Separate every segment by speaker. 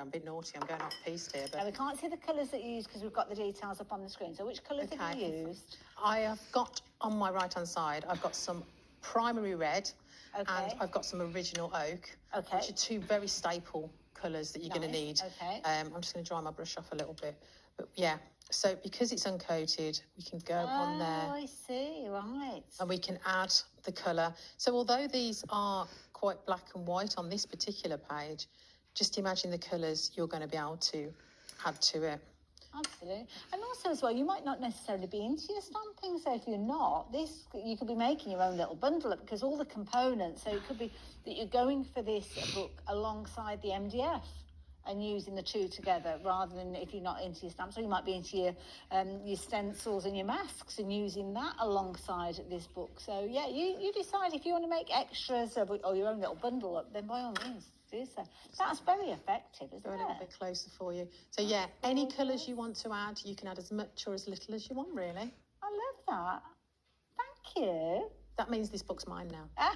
Speaker 1: I'm a bit naughty, I'm going off piste here. But...
Speaker 2: Now, we can't see the colours that you used because we've got the details up on the screen. So which colours have you used?
Speaker 1: I have got, on my right-hand side, I've got some primary red and I've got some original oak, which are two very staple colours that you're going to need. I'm just going to dry my brush off a little bit. But yeah, so because it's uncoated, we can go on there.
Speaker 2: Oh, I see, right.
Speaker 1: And we can add the colour. So although these are quite black and white on this particular page, just imagine the colours you're going to be able to add to it.
Speaker 2: Absolutely. And also as well, you might not necessarily be into your stamping, so if you're not, you could be making your own little bundle up because all the components, so it could be that you're going for this book alongside the MDF and using the two together rather than if you're not into your stamps, or you might be into your stencils and your masks and using that alongside this book. So yeah, you decide if you want to make extras or your own little bundle up, then by all means do so. That's very effective, isn't it?
Speaker 1: A little bit closer for you. So yeah, any colours you want to add, you can add as much or as little as you want, really.
Speaker 2: I love that. Thank you.
Speaker 1: That means this book's mine now.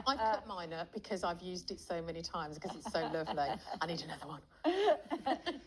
Speaker 1: I've cut mine up because I've used it so many times because it's so lovely. I need another one.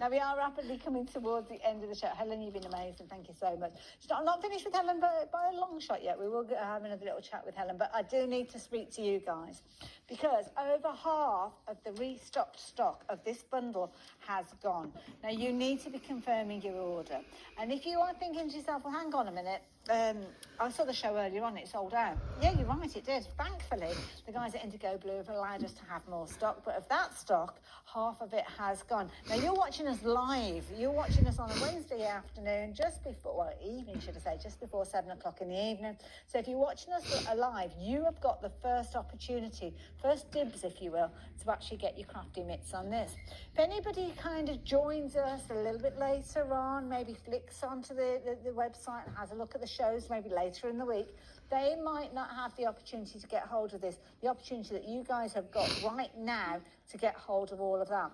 Speaker 2: Now, we are rapidly coming towards the end of the show. Helen, you've been amazing. Thank you so much. I'm not finished with Helen by a long shot yet. We will have another little chat with Helen, but I do need to speak to you guys because over half of the restocked stock of this bundle has gone. Now, you need to be confirming your order. And if you are thinking to yourself, well, hang on a minute, I saw the show earlier on, it sold out. Yeah, you're right, it did. Thankfully, the guys at Indigo Blue have allowed us to have more stock, but of that stock, half of it has gone. Now, you're watching us live. You're watching us on a Wednesday afternoon, just before, well, evening, should I say, just before 7 o'clock in the evening. So if you're watching us live, you have got the first opportunity, first dibs, if you will, to actually get your crafty mitts on this. If anybody kind of joins us a little bit later on, maybe flicks onto the website and has a look at the shows maybe later in the week, they might not have the opportunity to get hold of this, the opportunity that you guys have got right now to get hold of all of that.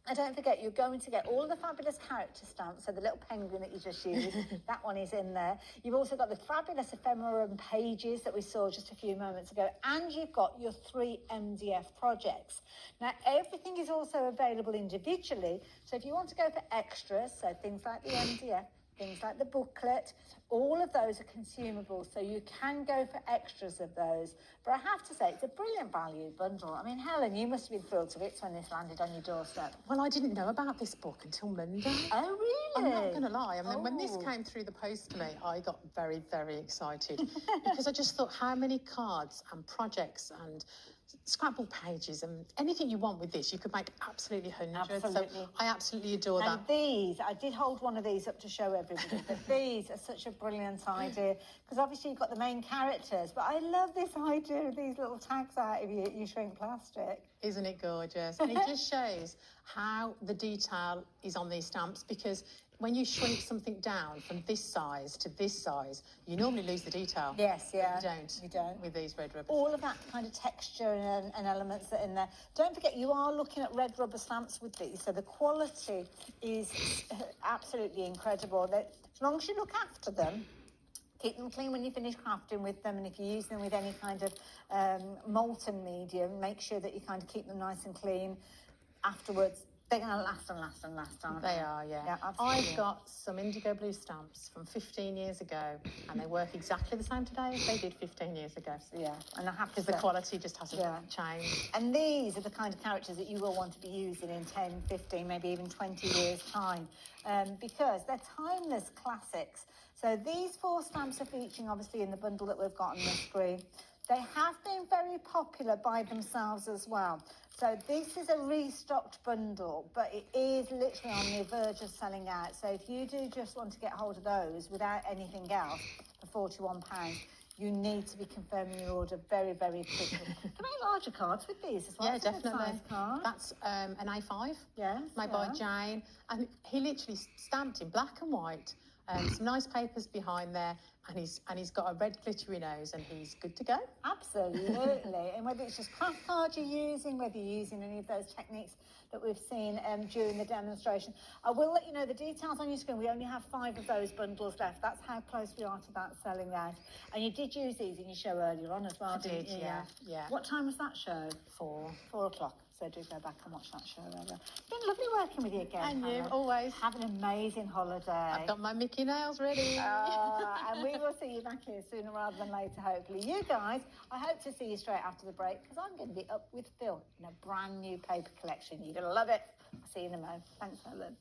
Speaker 2: And don't forget, you're going to get all the fabulous character stamps, so the little penguin that you just used, that one is in there. You've also got the fabulous ephemerum pages that we saw just a few moments ago, and you've got your 3 MDF projects. Now, everything is also available individually, so if you want to go for extras, so things like the MDF, things like the booklet, all of those are consumable, so you can go for extras of those. But I have to say, it's a brilliant value bundle. I mean, Helen, you must have been thrilled to bits when this landed on your doorstep.
Speaker 1: Well, I didn't know about this book until Monday.
Speaker 2: Oh, really?
Speaker 1: I'm not going to lie. I mean, when this came through the post to me, I got very, very excited because I just thought how many cards and projects and scrapbook pages and anything you want with this, you could make absolutely hundreds.
Speaker 2: Absolutely.
Speaker 1: So I absolutely adore that.
Speaker 2: And these, I did hold one of these up to show everybody, but these are such a brilliant idea because obviously you've got the main characters, but I love this idea of these little tags out of your shrink plastic.
Speaker 1: Isn't it gorgeous? And it just shows how the detail is on these stamps, because when you shrink something down from this size to this size, you normally lose the detail.
Speaker 2: Yes, yeah.
Speaker 1: You don't with these red rubbers.
Speaker 2: All of that kind of texture and elements that are in there. Don't forget, you are looking at red rubber stamps with these, so the quality is absolutely incredible. As long as you look after them, keep them clean when you finish crafting with them, and if you use them with any kind of molten medium, make sure that you kind of keep them nice and clean afterwards. They're going to last and last and last, aren't they?
Speaker 1: They are, yeah. I've got some Indigo Blue stamps from 15 years ago, and they work exactly the same today as they did 15 years ago.
Speaker 2: Yeah, and I have to
Speaker 1: because the quality just hasn't changed.
Speaker 2: And these are the kind of characters that you will want to be using in 10, 15, maybe even 20 years' time, because they're timeless classics. So these 4 stamps are featuring, obviously, in the bundle that we've got on the screen. They have been very popular by themselves as well. So this is a restocked bundle, but it is literally on the verge of selling out. So if you do just want to get hold of those without anything else for £41, you need to be confirming your order very, very quickly. Can I make larger cards with these as well?
Speaker 1: Yeah, definitely. That's an A5 made by Jane, and he literally stamped in black and white. Some nice papers behind there, and he's got a red glittery nose, and he's good to go.
Speaker 2: Absolutely. And whether it's just craft cards you're using, whether you're using any of those techniques that we've seen during the demonstration, I will let you know the details on your screen. We only have 5 of those bundles left. That's how close we are to that selling out. And you did use these in your show earlier on as well, didn't you?
Speaker 1: Yeah.
Speaker 2: What time was that show?
Speaker 1: 4.
Speaker 2: 4 o'clock. So do go back and watch that show. It's been lovely working with you again.
Speaker 1: And you,
Speaker 2: Helen.
Speaker 1: always.
Speaker 2: Have an amazing holiday.
Speaker 1: I've got my Mickey nails ready.
Speaker 2: And we will see you back here sooner rather than later, hopefully. You guys, I hope to see you straight after the break, because I'm going to be up with Phil in a brand new paper collection. You're going to love it. I'll see you in a moment. Thanks, Helen.